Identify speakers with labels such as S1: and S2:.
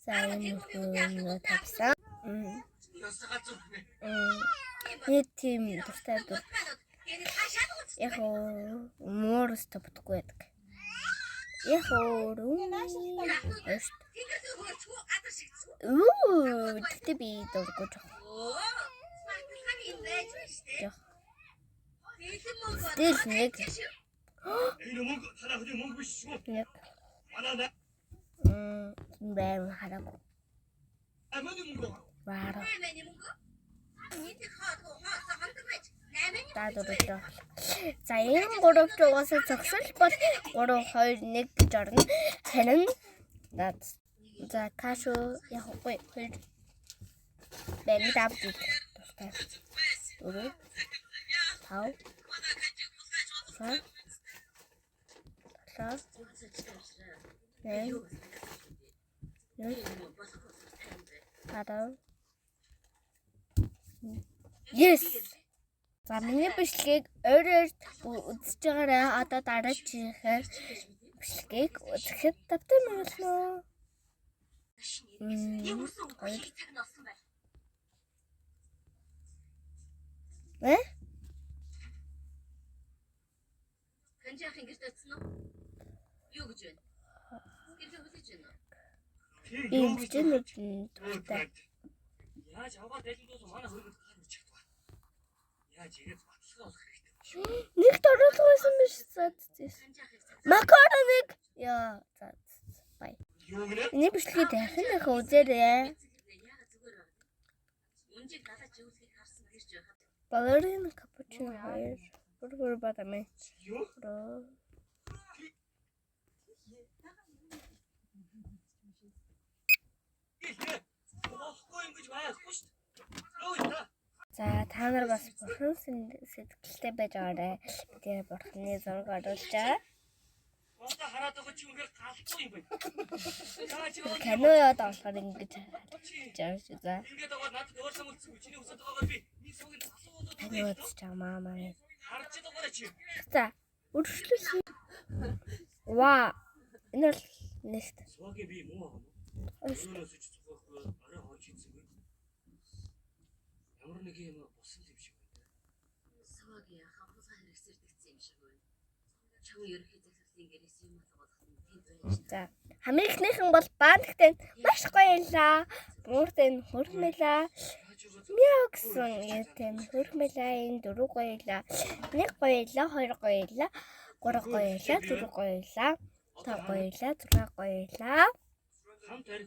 S1: За энэ хөө тавьсан. Нэг тийм дуртай дур. Яг муурс топдгүй байдаг. Яг тэгтээ би дургүй жоо. Тэл нэг. Бэм хараагүй. Ваа. Даадураа. За энэ гурав жугаас зогсол бол 3 2 1 гэж орно. Харин за кашу яахгүй 2 бэм давдаг. Тустай. 4 5 Yes. За миний бичлэгийг ойроор үзэж байгаарай. Одоо дараачихаар бичлэгийг үзэхэд тавтай мэлнэ.
S2: Канжаах ингэж датсан уу? Юу гэж байна? Гэрээ хүлээж байна уу?
S1: Ийм чинь дуртай.
S3: Яаж аваад байлгуулж манай хөргөд гарч чадваа. Яаж ирээд баталгаа болох хэрэгтэй юм шүү.
S1: Нэг дөрөлгөө байсан биш заа. Макароныг яа за бай.
S3: Юу гэнэ?
S1: Эний бичлэгийг дахин үзээрэй.
S2: Үнжиг далаж өвлөхийг харсан гэрч байхад
S1: Балерина капучино 2. Бүр бадамэ.
S3: Юу? За та нар бас бурхан сэтгэлтэй байж байгаарай. Тэгээ бурханы зураг оруулж байгаа. Уусаа хараад байгаа чи үнээр галахгүй юм байна.
S1: Кино яд болохоор ингэж жаа шүү за.
S3: Ингээд байгаа надад өөрсөө үлдсэгүй чиний хүсэж байгаагаар би нэг суугийн асуулт
S1: Кино үзэж байгаа маа.
S3: харж байгаа чи.
S1: За өршлөсөн. Ваа. Энэ бол нэст.
S3: Суугийн би муу аа. Өөрөөс ч зохиохгүй орой хооч хийцгээе. Ямар нэг юм босон юм шиг байна.
S2: савагийн хавхлаа хэрэгсэрдэгцсэн юм шиг байна. Чам ерөнхий захирлын гэрээс юм болгох нь тэнд байж.
S1: За хамгийн ихнийхэн бол баандагтай маш гоё ялаа. Мууртай нь хөрмөлаа. Мяу гэсэн ярьтай нь хөрмөлаа. Энэ 4 гоё ялаа. 1 гоё ялаа, 2 гоё ялаа, 3 гоё ялаа, 4 гоё ялаа, 5 гоё ялаа, 6 гоё ялаа.